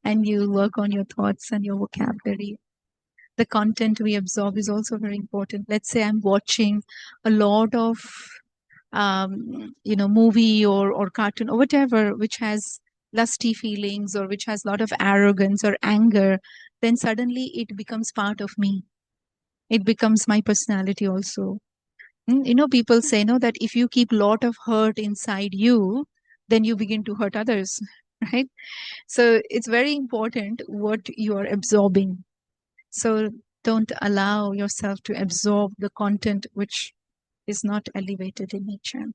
And you work on your thoughts and your vocabulary. The content we absorb is also very important. Let's say I'm watching a lot of movie or cartoon or whatever which has lusty feelings or which has a lot of arrogance or anger, then suddenly it becomes part of me. It becomes my personality also. People say no, that if you keep a lot of hurt inside you, then you begin to hurt others, right? So it's very important what you are absorbing. So don't allow yourself to absorb the content which is not elevated in nature.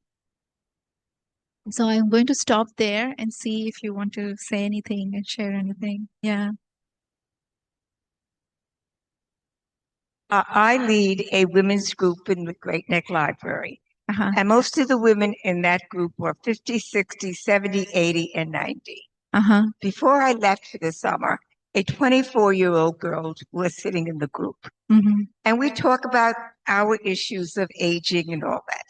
So I'm going to stop there and see if you want to say anything and share anything. Yeah. I lead a women's group in the Great Neck Library. Uh-huh. And most of the women in that group were 50, 60, 70, 80, and 90. Uh-huh. Before I left for the summer, a 24-year-old girl was sitting in the group. Mm-hmm. And we talk about our issues of aging and all that.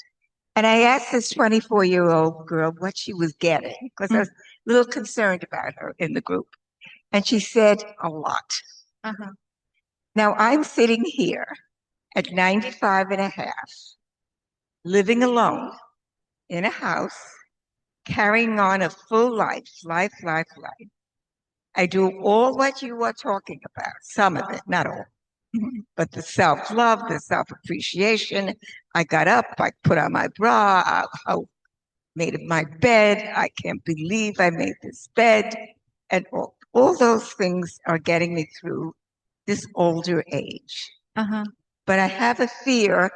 And I asked this 24-year-old girl what she was getting, because I was a little concerned about her in the group. And she said, a lot. Uh-huh. Now I'm sitting here at 95 and a half, living alone in a house, carrying on a full life, life. I do all what you are talking about, some of it, not all, but the self-love, the self-appreciation. I got up, I put on my bra, I made my bed. I can't believe I made this bed. And all those things are getting me through this older age. Uh-huh. But I have a fear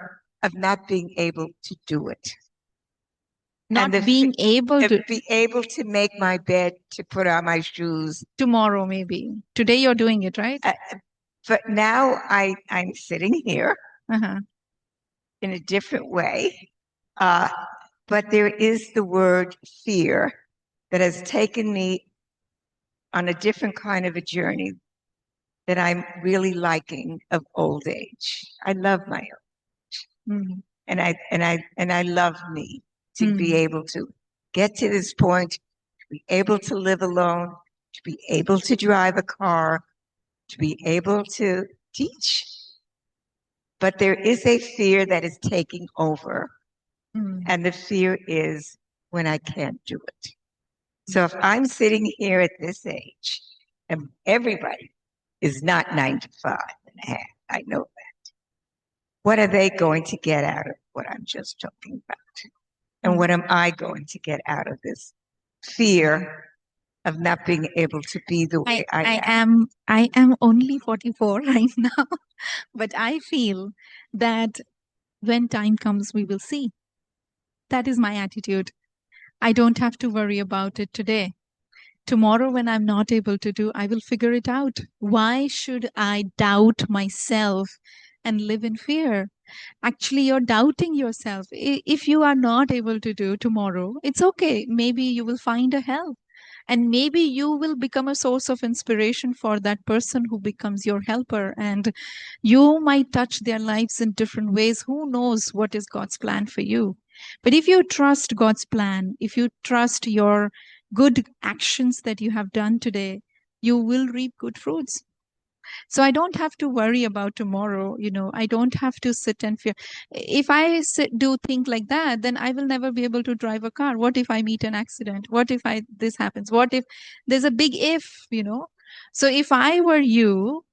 of not being able to do it. Not being able to be able to make my bed, to put on my shoes. tomorrow, maybe. Today you're doing it, right? But now I'm sitting here Uh-huh. in a different way. But there is the word fear that has taken me on a different kind of a journey that I'm really liking of old age. I love my own, Mhm. and I love me to be Mhm. able to get to this point, to be able to live alone, to be able to drive a car, to be able to teach. But there is a fear that is taking over, Mhm. and the fear is when I can't do it. So if I'm sitting here at this age, and everybody is not 95 and a half, I know that. What are they going to get out of what I'm just talking about? And what am I going to get out of this fear of not being able to be the way I am? I am only 44 right now, but I feel that when time comes, we will see. That is my attitude. I don't have to worry about it today. Tomorrow, when I'm not able to do, I will figure it out. Why should I doubt myself and live in fear? Actually, you're doubting yourself. If you are not able to do tomorrow, it's okay. Maybe you will find a help. And maybe you will become a source of inspiration for that person who becomes your helper. And you might touch their lives in different ways. Who knows what is God's plan for you? But if you trust God's plan, if you trust your good actions that you have done today, you will reap good fruits. So I don't have to worry about tomorrow. I don't have to sit and fear. If I do think like that, then I will never be able to drive a car. What if I meet an accident? What if this happens? What if there's a big if. So if I were you,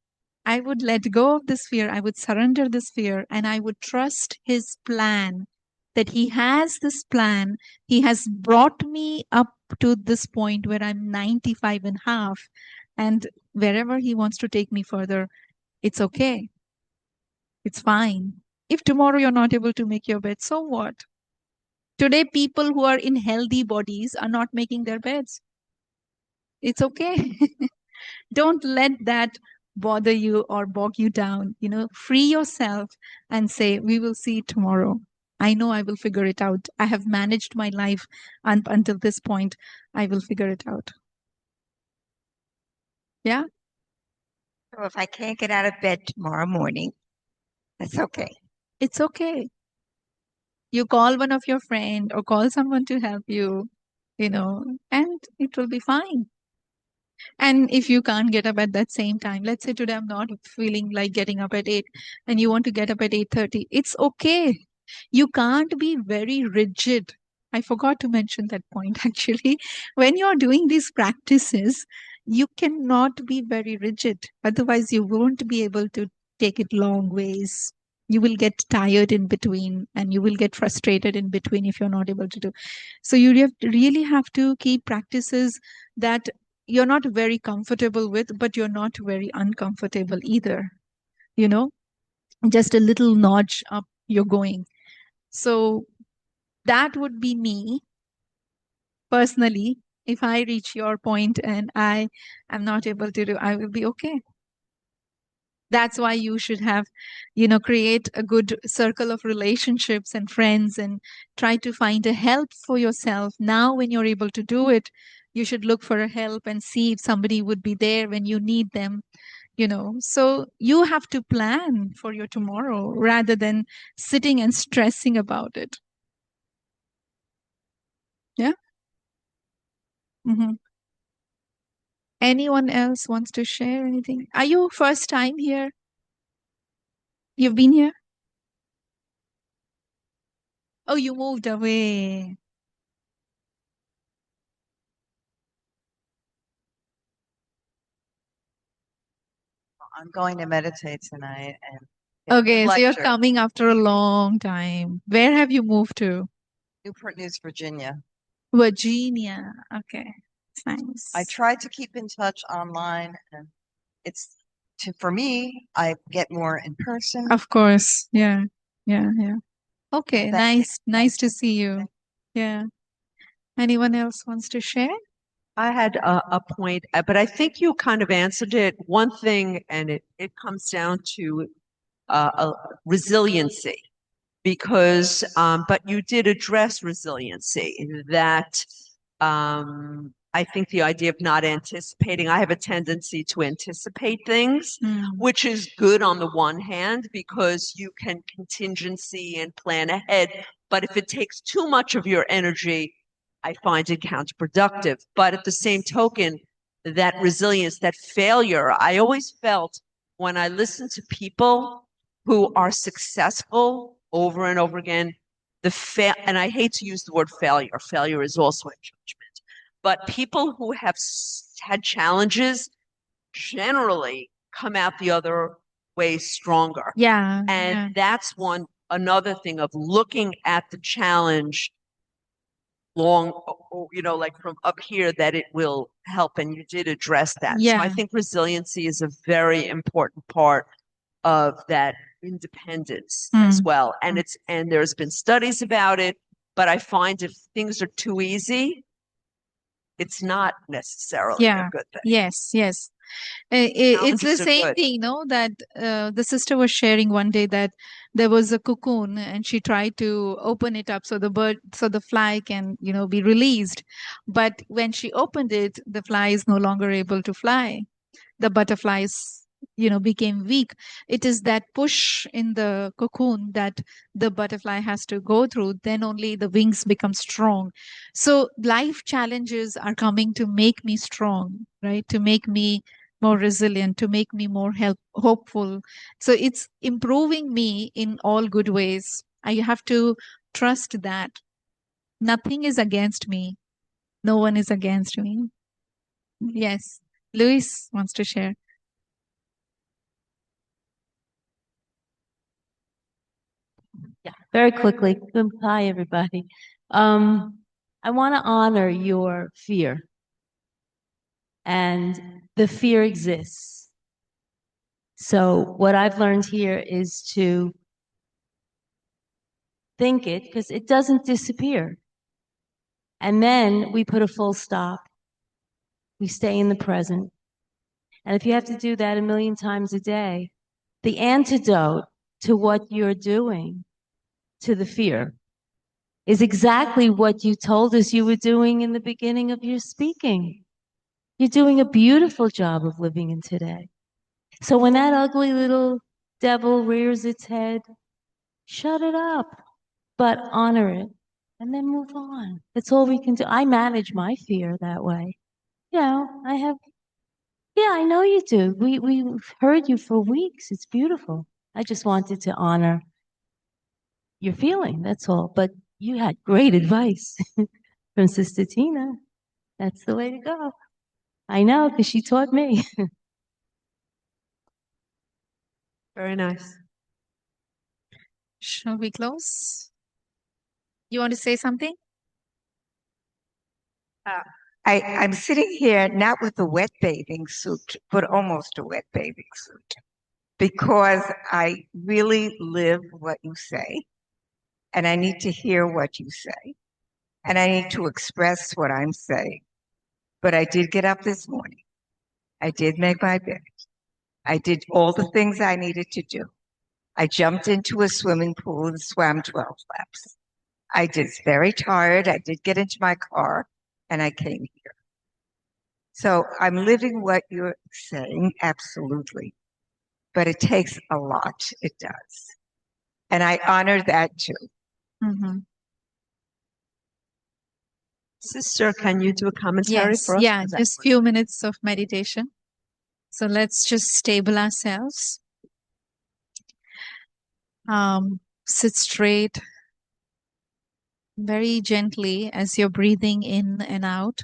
I would let go of this fear. I would surrender this fear, and I would trust his plan, that he has this plan. He has brought me up to this point where I'm 95 and a half. And wherever he wants to take me further, it's okay. It's fine. If tomorrow you're not able to make your bed, so what? Today, people who are in healthy bodies are not making their beds. It's okay. Don't let that bother you or bog you down. Free yourself and say, we will see tomorrow. I know I will figure it out. I have managed my life until this point. I will figure it out. Yeah. So if I can't get out of bed tomorrow morning, that's okay. It's okay. You call one of your friend or call someone to help you, and it will be fine. And if you can't get up at that same time, let's say today I'm not feeling like getting up at 8 and you want to get up at 8:30, it's okay. You can't be very rigid. I forgot to mention that point actually. When you're doing these practices, you cannot be very rigid. Otherwise, you won't be able to take it long ways. You will get tired in between and you will get frustrated in between if you're not able to do. So really have to keep practices that you're not very comfortable with, but you're not very uncomfortable either. Just a little notch up, you're going. So that would be me personally. If I reach your point and I am not able to do, I will be okay. That's why you should have, create a good circle of relationships and friends and try to find a help for yourself. Now, when you're able to do it, you should look for a help and see if somebody would be there when you need them. So you have to plan for your tomorrow rather than sitting and stressing about it. Yeah. Mm-hmm. Anyone else wants to share anything? Are you first time here? You've been here? Oh, you moved away. I'm going to meditate tonight and Okay, so you're lecture. coming after a long time. Where have you moved to? Newport News, Virginia. Virginia. Okay, nice. I try to keep in touch online, and it's for me. I get more in person. Of course. Yeah. Yeah. Yeah. Okay. Thank you. Nice to see you. Yeah. Anyone else wants to share? I had a point, but I think you kind of answered it. One thing, and it comes down to resiliency, because, but you did address resiliency, that I think the idea of not anticipating, I have a tendency to anticipate things, which is good on the one hand, because you can contingency and plan ahead. But if it takes too much of your energy, I find it counterproductive. But at the same token, that resilience, that failure, I always felt when I listen to people who are successful over and over again, and I hate to use the word failure. Failure is also a judgment. But people who have had challenges generally come out the other way stronger. Yeah. And Yeah. that's another thing of looking at the challenge long, like from up here, that it will help. And you did address that. So I Yeah. think resiliency is a very important part of that independence as well. And there's been studies about it, but I find if things are too easy, it's not necessarily a good thing. Yes. Yes. It's the Challenges are same good. thing, that the sister was sharing one day that there was a cocoon and she tried to open it up so the fly can, be released. But when she opened it, the fly is no longer able to fly. The butterflies, became weak. It is that push in the cocoon that the butterfly has to go through, then only the wings become strong. So life challenges are coming to make me strong, right? To make me more resilient, to make me more hopeful. So it's improving me in all good ways. I have to trust that nothing is against me. No one is against me. Yes. Luis wants to share. Yeah, very quickly. Hi, everybody. I want to honor your fear. And the fear exists. So what I've learned here is to think it, because it doesn't disappear. And then we put a full stop. We stay in the present. And if you have to do that a million times a day, the antidote to what you're doing to the fear is exactly what you told us you were doing in the beginning of your speaking. You're doing a beautiful job of living in today. So when that ugly little devil rears its head, shut it up, but honor it and then move on. That's all we can do. I manage my fear that way. I have, yeah, I know you do. We've heard you for weeks. It's beautiful. I just wanted to honor your feeling. That's all. But you had great advice from Sister Tina. That's the way to go. I know, because she taught me. Very nice. Shall we close? You want to say something? I'm sitting here not with a wet bathing suit, but almost a wet bathing suit, because I really live what you say, and I need to hear what you say, and I need to express what I'm saying. But I did get up this morning. I did make my bed. I did all the things I needed to do. I jumped into a swimming pool and swam 12 laps. I did very tired. I did get into my car and I came here. So I'm living what you're saying, absolutely. But it takes a lot. It does. And I honor that too. Sister, can you do a commentary Yes. for us? Yeah. Just few minutes of meditation. So let's just stable ourselves. Sit straight. Very gently as you're breathing in and out.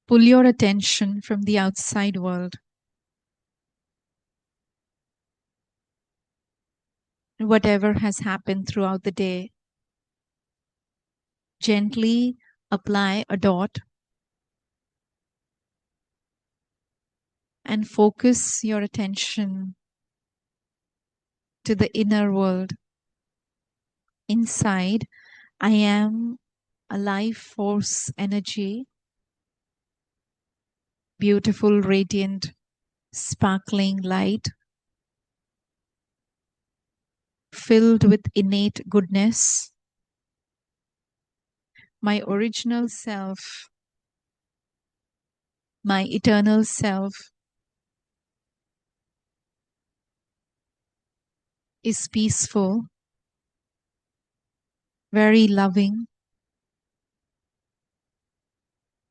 Pull your attention from the outside world. Whatever has happened throughout the day, gently apply a dot and focus your attention to the inner world. Inside, I am a life force energy, beautiful, radiant, sparkling light, filled with innate goodness. My original self, my eternal self, is peaceful, very loving,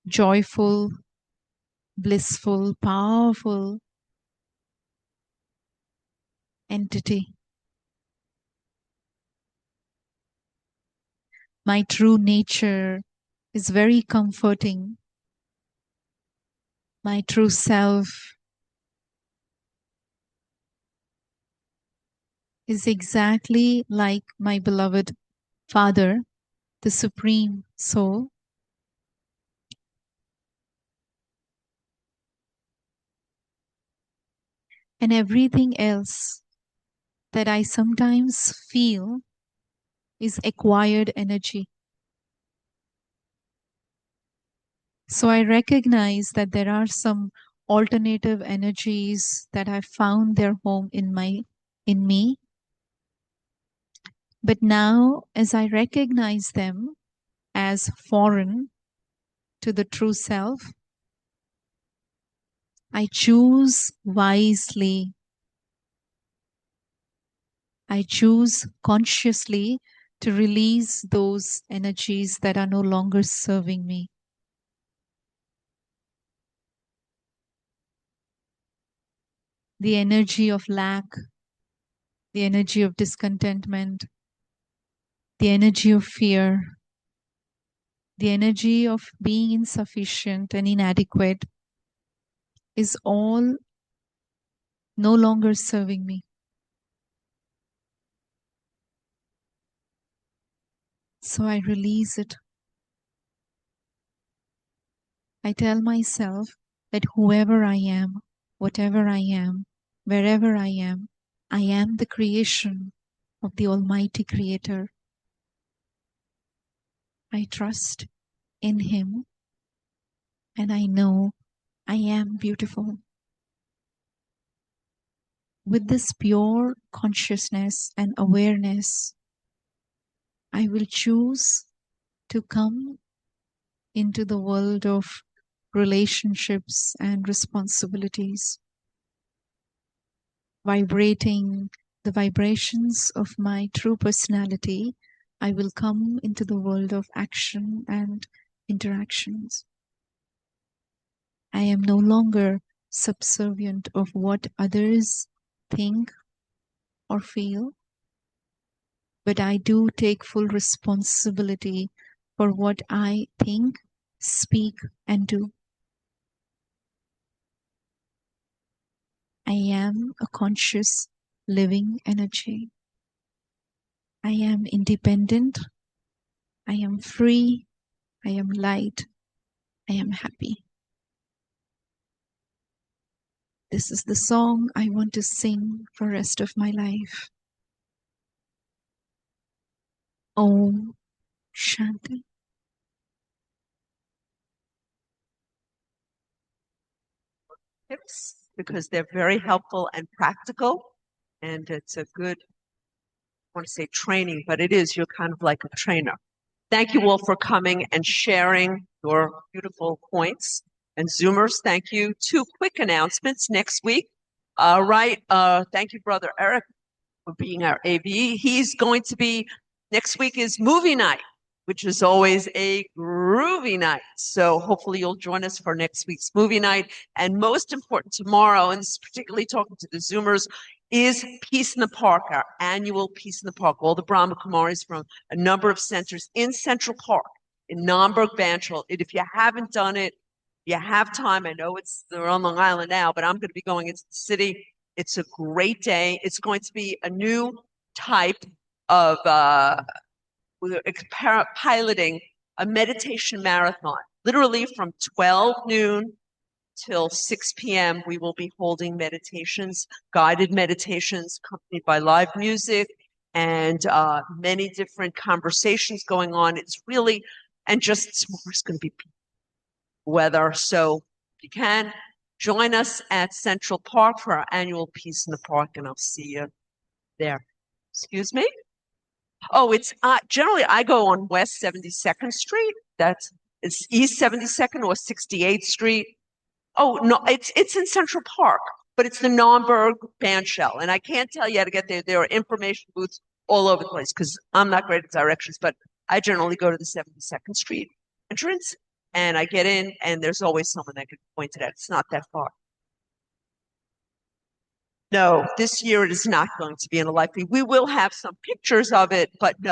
joyful, blissful, powerful entity. My true nature is very comforting. My true self is exactly like my beloved Father, the Supreme Soul. And everything else that I sometimes feel is acquired energy. So I recognize that there are some alternative energies that have found their home in me. But now, as I recognize them as foreign to the true self, I choose wisely. I choose consciously to release those energies that are no longer serving me. The energy of lack, the energy of discontentment, the energy of fear, the energy of being insufficient and inadequate is all no longer serving me. So I release it. I tell myself that whoever I am, whatever I am, wherever I am the creation of the Almighty Creator. I trust in Him and I know I am beautiful. With this pure consciousness and awareness, I will choose to come into the world of relationships and responsibilities, vibrating the vibrations of my true personality. I will come into the world of action and interactions. I am no longer subservient of what others think or feel, but I do take full responsibility for what I think, speak, and do. I am a conscious living energy. I am independent. I am free. I am light. I am happy. This is the song I want to sing for the rest of my life. Om Shanti. Tips because they're very helpful and practical, and it's a good, I want to say training, but it is, you're kind of like a trainer. Thank you all for coming and sharing your beautiful points. And Zoomers, thank you. 2 quick announcements next week. Thank you, Brother Eric, for being our AV. He's going to be, next week is movie night. which is always a groovy night. So hopefully you'll join us for next week's movie night. And most important tomorrow, and this is particularly talking to the Zoomers, is Peace in the Park, our annual Peace in the Park. All the Brahma Kumaris from a number of centers in Central Park, in Naumburg, Banchel. And if you haven't done it, you have time. I know they're on Long Island now, but I'm going to be going into the city. It's a great day. It's going to be a new type of we're piloting a meditation marathon. Literally from 12 noon till 6 p.m., we will be holding meditations, guided meditations, accompanied by live music and many different conversations going on. It's really, and just tomorrow's going to be weather. So if you can, join us at Central Park for our annual Peace in the Park, and I'll see you there. Excuse me? Oh, it's generally I go on West 72nd Street. It's East 72nd or 68th Street. Oh, no, it's in Central Park, but it's the Naumburg Bandshell. And I can't tell you how to get there. There are information booths all over the place because I'm not great at directions, but I generally go to the 72nd Street entrance and I get in and there's always someone that can point it out. It's not that far. No, this year it is not going to be in a live feed. We will have some pictures of it, but no.